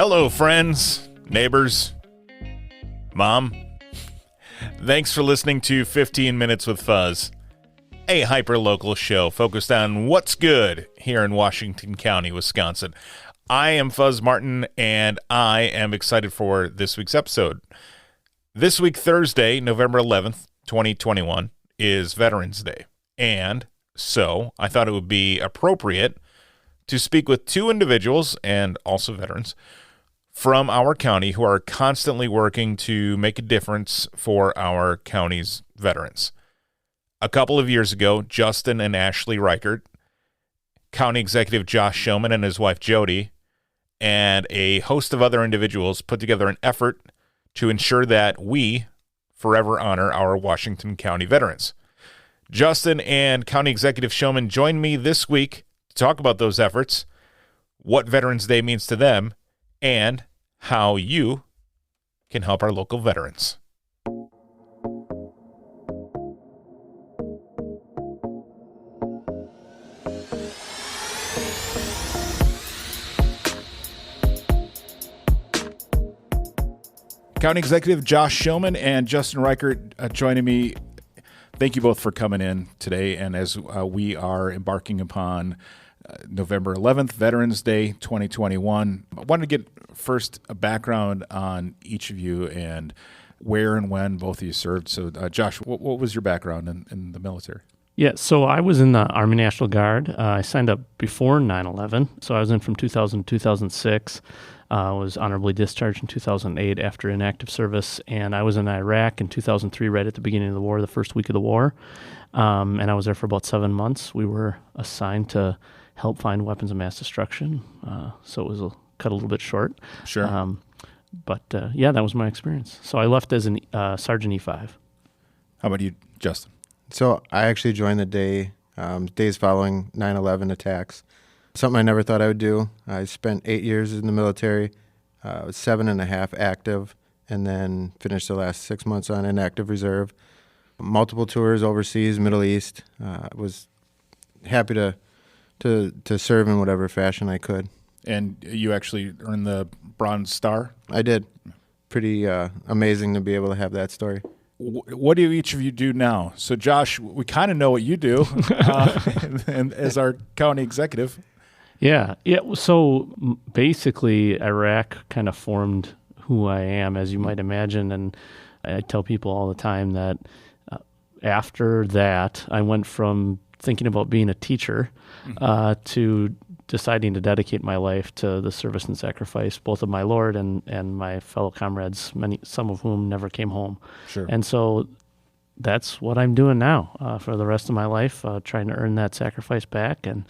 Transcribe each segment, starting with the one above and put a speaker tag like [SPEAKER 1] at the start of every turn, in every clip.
[SPEAKER 1] Hello, friends, neighbors, Mom. Thanks for listening to 15 Minutes with Fuzz, a hyper-local show focused on what's good here in Washington County, Wisconsin. I am Fuzz Martin, and I am excited for this week's episode. This week, Thursday, November 11th, 2021, is Veterans Day, and so I thought it would be appropriate to speak with two individuals, and also veterans, from our county who are constantly working to make a difference for our county's veterans. A couple of years ago, Justin and Ashley Reichert, County Executive Josh Schoemann and his wife Jodi, and a host of other individuals put together an effort to ensure that we forever honor our Washington County veterans. Justin and County Executive Schoemann joined me this week to talk about those efforts, what Veterans Day means to them, and how you can help our local veterans. County Executive Josh Schoemann and Justin Reichert joining me. Thank you both for coming in today. And as we are embarking upon November 11th, Veterans Day 2021, I wanted to get first a background on each of you and where and when both of you served. So, Josh, what was your background in the military?
[SPEAKER 2] Yeah, so I was in the Army National Guard. I signed up before 9/11, so I was in from 2000 to 2006. I was honorably discharged in 2008 after inactive service, and I was in Iraq in 2003, right at the beginning of the war, the first week of the war, and I was there for about 7 months. We were assigned to help find weapons of mass destruction, so it was cut a little bit short.
[SPEAKER 1] Sure.
[SPEAKER 2] But yeah, that was my experience. So I left as a Sergeant E5.
[SPEAKER 1] How about you, Justin?
[SPEAKER 3] So I actually joined the days following 9/11 attacks. Something I never thought I would do. I spent 8 years in the military, was 7.5 active, and then finished the last 6 months on inactive reserve. Multiple tours overseas, Middle East. Was happy to serve in whatever fashion I could.
[SPEAKER 1] And you actually earned the Bronze Star?
[SPEAKER 3] I did. Pretty amazing to be able to have that story.
[SPEAKER 1] What do each of you do now? So, Josh, we kind of know what you do and as our county executive.
[SPEAKER 2] Yeah. So basically, Iraq kind of formed who I am, as you might imagine. And I tell people all the time that after that, I went from thinking about being a teacher to deciding to dedicate my life to the service and sacrifice, both of my Lord and my fellow comrades, some of whom never came home.
[SPEAKER 1] Sure.
[SPEAKER 2] And so that's what I'm doing now for the rest of my life, trying to earn that sacrifice back, and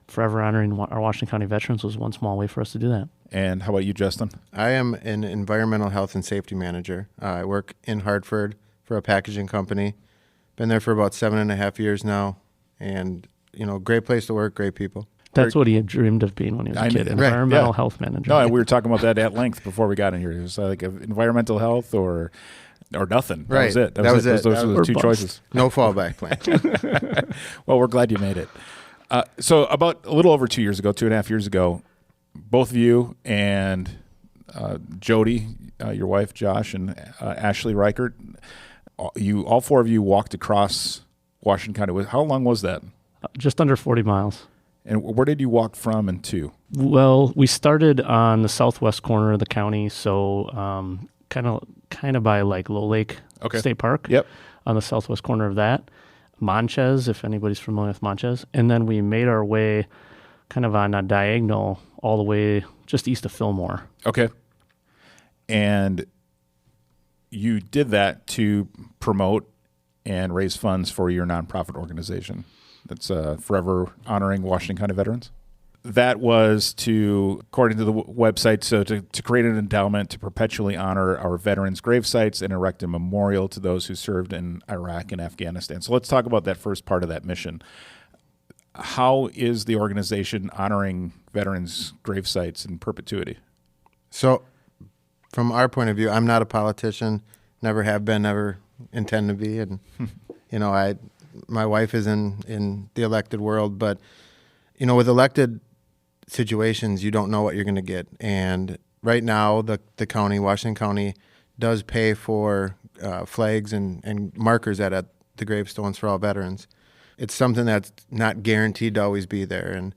[SPEAKER 2] forever honoring our Washington County veterans was one small way for us to do that.
[SPEAKER 1] And how about you, Justin?
[SPEAKER 3] I am an environmental health and safety manager. I work in Hartford for a packaging company. Been there for about 7.5 years now, and great place to work, great people.
[SPEAKER 2] That's what he had dreamed of being when he was a kid, environmental health manager.
[SPEAKER 1] No, and we were talking about that at length before we got in here. It was like environmental health or nothing. That was it. That was it. Those were the two choices.
[SPEAKER 3] No fallback plan.
[SPEAKER 1] Well, we're glad you made it. So about a little over 2 years ago, 2.5 years ago, both of you and Jodi, your wife, Josh, and Ashley Reichert, all four of you walked across Washington County. How long was that?
[SPEAKER 2] Just under 40 miles.
[SPEAKER 1] And where did you walk from and to?
[SPEAKER 2] Well, we started on the southwest corner of the county, so kind of by like Low Lake State Park.
[SPEAKER 1] Yep.
[SPEAKER 2] On the southwest corner of that. Monchez, if anybody's familiar with Monchez. And then we made our way kind of on a diagonal all the way just east of Fillmore. Okay.
[SPEAKER 1] And you did that to promote and raise funds for your nonprofit organization that's forever honoring Washington County veterans? That was to, according to the website, so to create an endowment to perpetually honor our veterans' grave sites and erect a memorial to those who served in Iraq and Afghanistan. So let's talk about that first part of that mission. How is the organization honoring veterans' grave sites in perpetuity?
[SPEAKER 3] So from our point of view, I'm not a politician, never have been, never intend to be. And, my wife is in the elected world, but, with elected situations, you don't know what you're going to get. And right now, the county, Washington County, does pay for flags and markers at the gravestones for all veterans. It's something that's not guaranteed to always be there. And,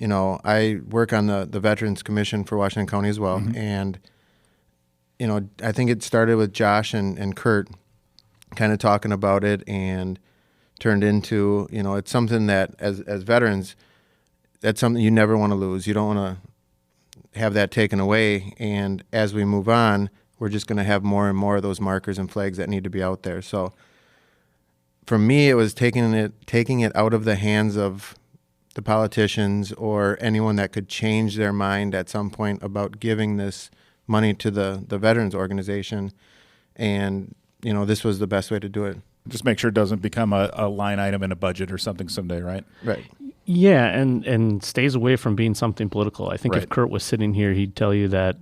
[SPEAKER 3] I work on the Veterans Commission for Washington County as well. And, I think it started with Josh and Kurt kind of talking about it and turned into, it's something that as veterans, that's something you never want to lose. You don't want to have that taken away. And as we move on, we're just going to have more and more of those markers and flags that need to be out there. So for me, it was taking it out of the hands of the politicians or anyone that could change their mind at some point about giving this money to the veterans organization. And, this was the best way to do it.
[SPEAKER 1] Just make sure it doesn't become a line item in a budget or something someday, right?
[SPEAKER 3] Right.
[SPEAKER 2] Yeah, and stays away from being something political. I think if Kurt was sitting here, he'd tell you that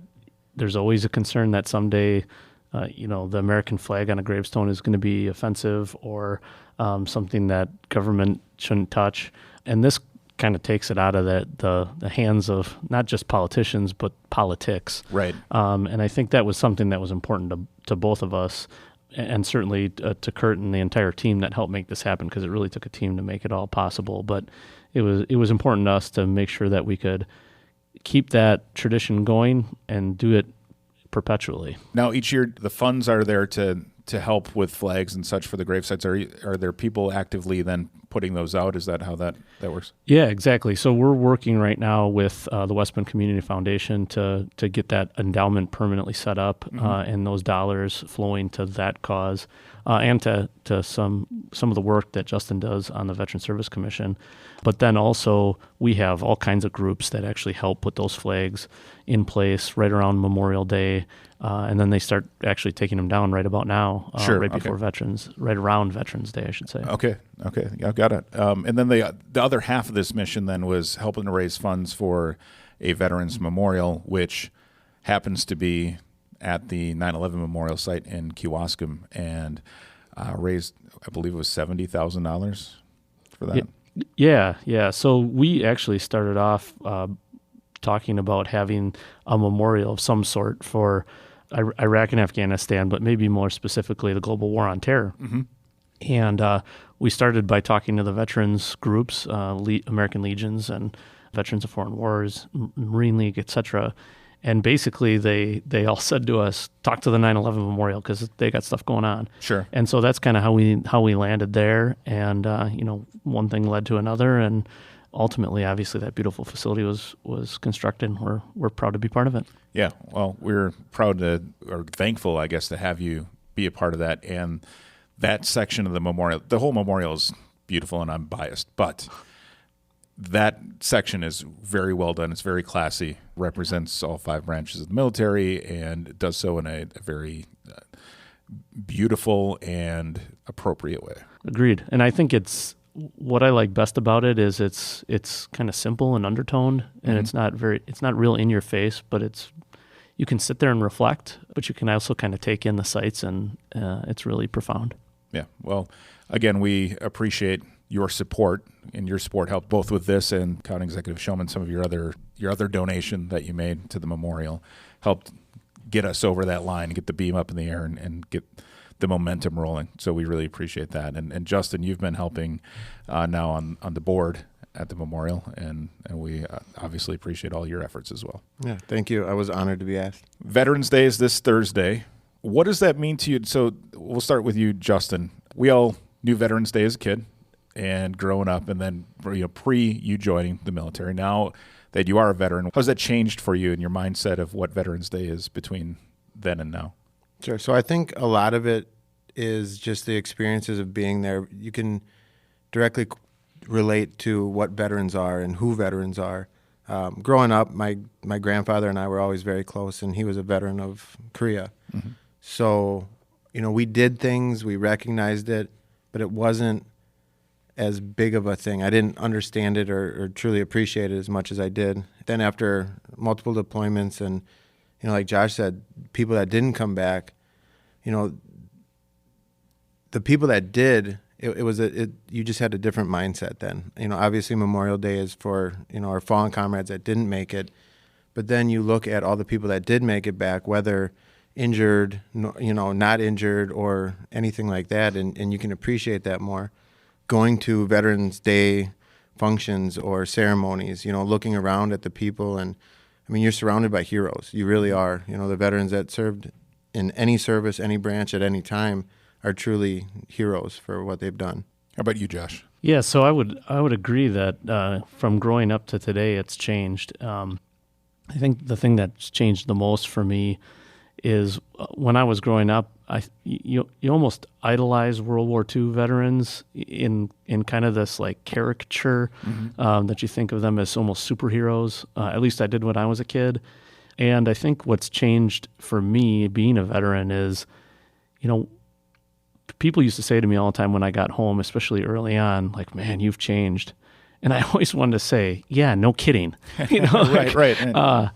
[SPEAKER 2] there's always a concern that someday, the American flag on a gravestone is going to be offensive or something that government shouldn't touch. And this kind of takes it out of the hands of not just politicians, but politics.
[SPEAKER 1] Right.
[SPEAKER 2] And I think that was something that was important to both of us, and certainly to Kurt and the entire team that helped make this happen, because it really took a team to make it all possible. But it was important to us to make sure that we could keep that tradition going and do it perpetually.
[SPEAKER 1] Now, each year, the funds are there to help with flags and such for the gravesites. Are there people actively then putting those out? Is that how that works?
[SPEAKER 2] Yeah, exactly. So we're working right now with the West Bend Community Foundation to get that endowment permanently set up, and those dollars flowing to that cause, and to some of the work that Justin does on the Veteran Service Commission. But then also we have all kinds of groups that actually help put those flags in place right around Memorial Day, and then they start actually taking them down right about now, right before right around Veterans Day, I should say.
[SPEAKER 1] Okay, I got it. And then the other half of this mission then was helping to raise funds for a Veterans Memorial, which happens to be at the 9/11 Memorial Site in Kewaskum, and raised, I believe it was $70,000 for that.
[SPEAKER 2] Yeah. So we actually started off talking about having a memorial of some sort for Iraq and Afghanistan, but maybe more specifically the global war on terror. And we started by talking to the veterans groups, American Legions and Veterans of Foreign Wars, Marine League, etc. And basically they all said to us, talk to the 9/11 Memorial because they got stuff going on.
[SPEAKER 1] Sure.
[SPEAKER 2] And so that's kind of how we landed there. And, one thing led to another. And ultimately, obviously, that beautiful facility was constructed. We're proud to be part of it.
[SPEAKER 1] Yeah. Well, we're proud or thankful, I guess, to have you be a part of that. And that section of the memorial, the whole memorial is beautiful, and I'm biased, but that section is very well done. It's very classy, represents all 5 branches of the military, and does so in a very beautiful and appropriate way.
[SPEAKER 2] Agreed. And I think what I like best about it is it's kind of simple and undertoned, and it's not real in your face, but you can sit there and reflect, but you can also kind of take in the sights, and it's really profound.
[SPEAKER 1] Yeah. Well, again, we appreciate your support, and your support helped both with this and County Executive Schoemann. Some of your other donation that you made to the memorial helped get us over that line, get the beam up in the air, and get the momentum rolling. So we really appreciate that. And Justin, you've been helping now on the board at the memorial, and we obviously appreciate all your efforts as well.
[SPEAKER 3] Yeah, thank you. I was honored to be asked. Veterans
[SPEAKER 1] Day is this Thursday. What does that mean to you? So we'll start with you, Justin. We all knew Veterans Day as a kid and growing up, and then pre you joining the military. Now that you are a veteran, how's that changed for you in your mindset of what Veterans Day is between then and now?
[SPEAKER 3] Sure. So I think a lot of it is just the experiences of being there. You can directly relate to what veterans are and who veterans are. Growing up, my grandfather and I were always very close, and he was a veteran of Korea. Mm-hmm. So, we did things, we recognized it, but it wasn't as big of a thing. I didn't understand it or truly appreciate it as much as I did. Then after multiple deployments and, like Josh said, people that didn't come back, the people that did, you just had a different mindset then. Obviously Memorial Day is for, our fallen comrades that didn't make it, But then you look at all the people that did make it back, whether injured, not injured or anything like that, and you can appreciate that more. Going to Veterans Day functions or ceremonies, looking around at the people, and I mean, you're surrounded by heroes. You really are. The veterans that served in any service, any branch at any time are truly heroes for what they've done.
[SPEAKER 1] How about you, Josh?
[SPEAKER 2] Yeah, so I would agree that from growing up to today, it's changed. I think the thing that's changed the most for me is when I was growing up, you almost idolize World War II veterans in kind of this like caricature that you think of them as almost superheroes. At least I did when I was a kid. And I think what's changed for me being a veteran is, people used to say to me all the time when I got home, especially early on, like, man, you've changed. And I always wanted to say, yeah, no kidding.
[SPEAKER 1] Right.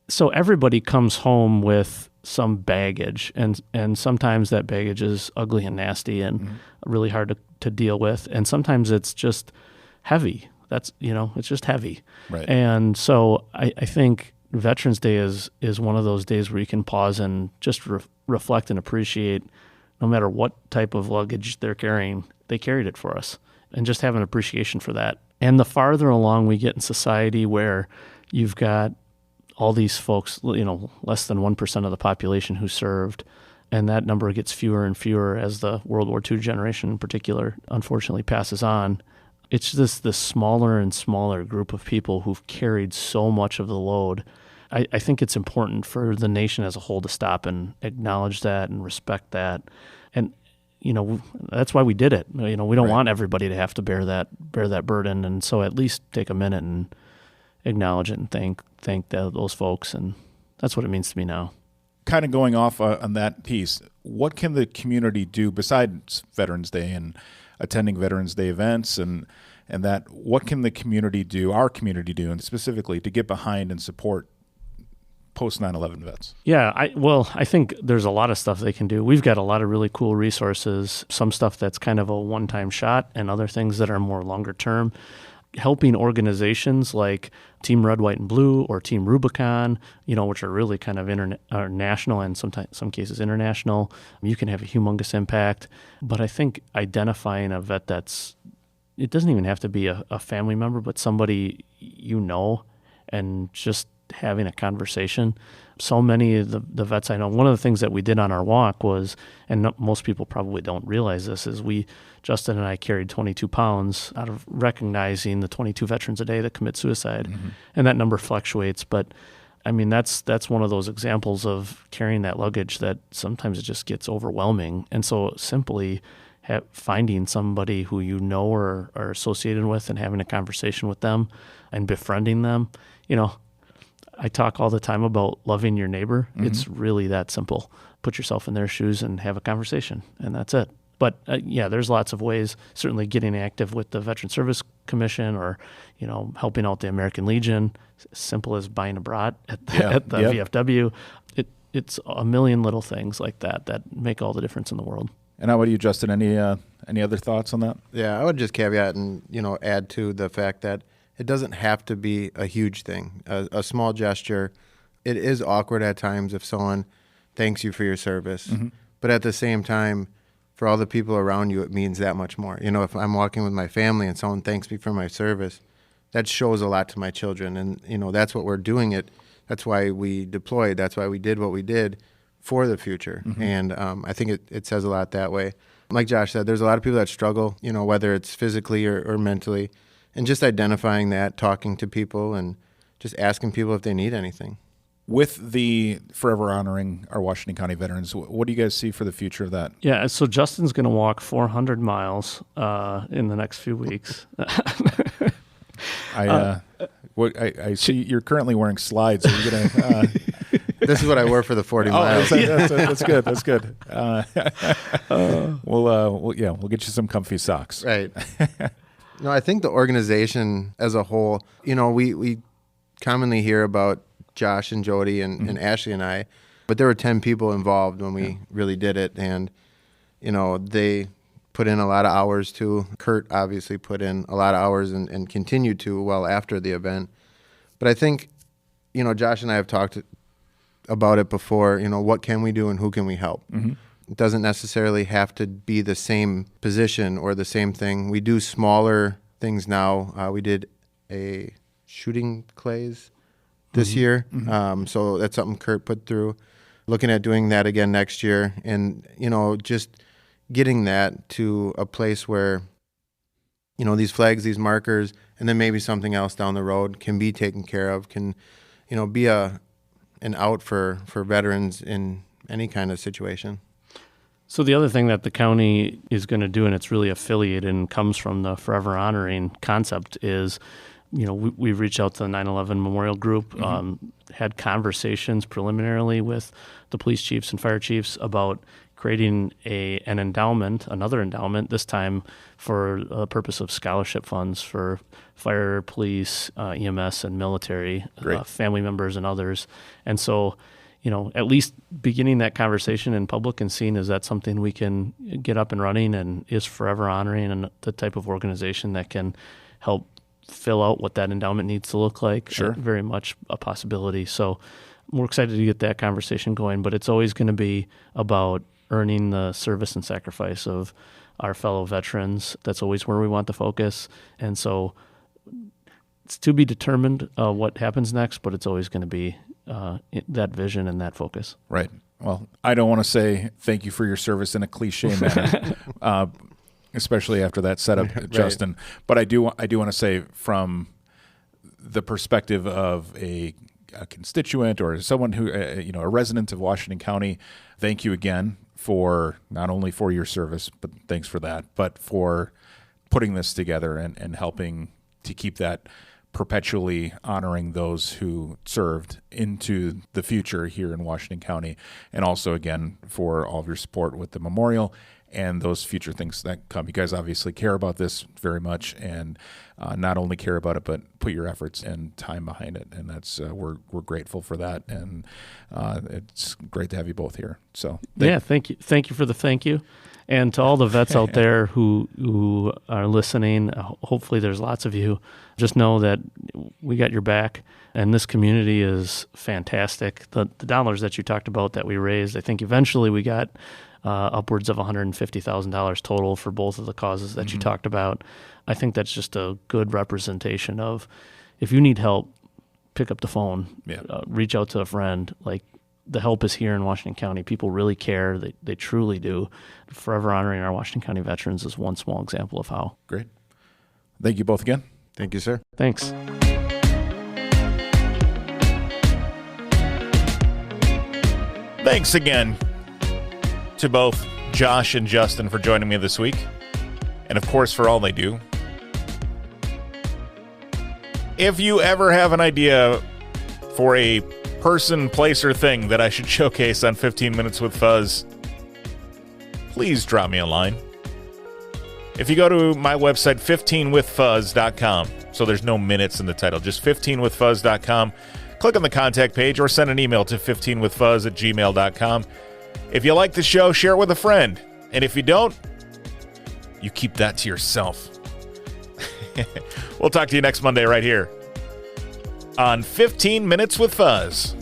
[SPEAKER 2] So everybody comes home with some baggage, and sometimes that baggage is ugly and nasty and really hard to deal with. And sometimes it's just heavy. It's just heavy.
[SPEAKER 1] Right.
[SPEAKER 2] And so I think Veterans Day is one of those days where you can pause and just reflect and appreciate no matter what type of luggage they're carrying, they carried it for us, and just have an appreciation for that. And the farther along we get in society where you've got all these folks, less than 1% of the population who served, and that number gets fewer and fewer as the World War II generation in particular, unfortunately, passes on. It's just this smaller and smaller group of people who've carried so much of the load. I think it's important for the nation as a whole to stop and acknowledge that and respect that. And, that's why we did it. We don't want everybody to have to bear that burden. And so at least take a minute and acknowledge it and thank those folks. And that's what it means to me now.
[SPEAKER 1] Kind of going off on that piece, what can the community do besides Veterans Day and attending Veterans Day events and that, what can the community do, our community do, and specifically to get behind and support post 9/11 vets?
[SPEAKER 2] Yeah, I think there's a lot of stuff they can do. We've got a lot of really cool resources, some stuff that's kind of a one-time shot and other things that are more longer term. Helping organizations like Team Red, White, and Blue or Team Rubicon, which are really kind of national and some cases international, you can have a humongous impact. But I think identifying a vet it doesn't even have to be a family member, but somebody and just having a conversation. So many of the vets I know, one of the things that we did on our walk was, and most people probably don't realize this, is Justin and I carried 22 pounds out of recognizing the 22 veterans a day that commit suicide. And that number fluctuates, but I mean, that's one of those examples of carrying that luggage that sometimes it just gets overwhelming. And so simply finding somebody who or are associated with and having a conversation with them and befriending them, I talk all the time about loving your neighbor. It's really that simple. Put yourself in their shoes and have a conversation, and that's it. But there's lots of ways. Certainly getting active with the Veteran Service Commission or, helping out the American Legion, as simple as buying a brat at the VFW. It's a million little things like that make all the difference in the world.
[SPEAKER 1] And how about you, Justin? Any other thoughts on that?
[SPEAKER 3] Yeah, I would just caveat and, add to the fact that it doesn't have to be a huge thing, a small gesture. It is awkward at times if someone thanks you for your service. But at the same time, for all the people around you, it means that much more. If I'm walking with my family and someone thanks me for my service, that shows a lot to my children. And, that's what we're doing it. That's why we deployed. That's why we did what we did for the future. And I think it says a lot that way. Like Josh said, there's a lot of people that struggle, whether it's physically or mentally. And just identifying that, talking to people, and just asking people if they need anything.
[SPEAKER 1] With the forever honoring our Washington County veterans, what do you guys see for the future of that?
[SPEAKER 2] Yeah, so Justin's going to walk 400 miles in the next few weeks.
[SPEAKER 1] I see you're currently wearing slides. Are you gonna?
[SPEAKER 3] This is what I wear for the 40 miles.
[SPEAKER 1] That's good. That's good. We'll get you some comfy socks.
[SPEAKER 3] Right. No, I think the organization as a whole, we commonly hear about Josh and Jodi and Ashley and I, but there were 10 people involved when we really did it. And, they put in a lot of hours too. Kurt obviously put in a lot of hours and continued to well after the event. But I think Josh and I have talked about it before. What can we do and who can we help?
[SPEAKER 1] Mm-hmm.
[SPEAKER 3] It doesn't necessarily have to be the same position or the same thing. We do smaller things now. We did a shooting clays this year. So that's something Kurt put through. Looking at doing that again next year, and just getting that to a place where these flags, these markers, and then maybe something else down the road can be taken care of, can be an out for veterans in any kind of situation.
[SPEAKER 2] So the other thing that the county is going to do, and it's really affiliated and comes from the Forever Honoring concept, is we've reached out to the 9/11 Memorial Group, had conversations preliminarily with the police chiefs and fire chiefs about creating an endowment, another endowment, this time for the purpose of scholarship funds for fire, police, EMS, and military family members and others. And so, at least beginning that conversation in public and seeing, is that something we can get up and running, and is Forever Honoring and the type of organization that can help fill out what that endowment needs to look like.
[SPEAKER 1] Sure.
[SPEAKER 2] Very much a possibility. So we're excited to get that conversation going, but it's always going to be about earning the service and sacrifice of our fellow veterans. That's always where we want to focus. And so it's to be determined what happens next, but it's always going to be that vision and that focus.
[SPEAKER 1] Right. Well, I don't want to say thank you for your service in a cliche manner, especially after that setup,
[SPEAKER 3] Right.
[SPEAKER 1] Justin. But I do want to say, from the perspective of a constituent or someone who, a resident of Washington County, thank you again for not only for your service, but thanks for that, but for putting this together and helping to keep that perpetually honoring those who served into the future here in Washington County. And also, again, for all of your support with the memorial and those future things that come. You guys obviously care about this very much, and not only care about it, but put your efforts and time behind it. And that's we're grateful for that, and it's great to have you both here. So
[SPEAKER 2] thank you for the thank you, and to all the vets out there who are listening. Hopefully, there's lots of you. Just know that we got your back, and this community is fantastic. The dollars that you talked about that we raised, I think eventually we got upwards of $150,000 total for both of the causes that you talked about. I think that's just a good representation of, if you need help, pick up the phone, reach out to a friend. Like, the help is here in Washington County. People really care. They truly do. Forever Honoring our Washington County veterans is one small example of how.
[SPEAKER 1] Great. Thank you both again.
[SPEAKER 3] Thank you, sir.
[SPEAKER 2] Thanks.
[SPEAKER 1] Thanks again to both Josh and Justin for joining me this week, and of course for all they do. If you ever have an idea for a person, place, or thing that I should showcase on 15 Minutes with Fuzz, please drop me a line. If you go to my website, 15withfuzz.com, so there's no minutes in the title, just 15withfuzz.com, click on the contact page or send an email to 15withfuzz@gmail.com. If you like the show, share it with a friend. And if you don't, you keep that to yourself. We'll talk to you next Monday right here on 15 Minutes with Fuzz.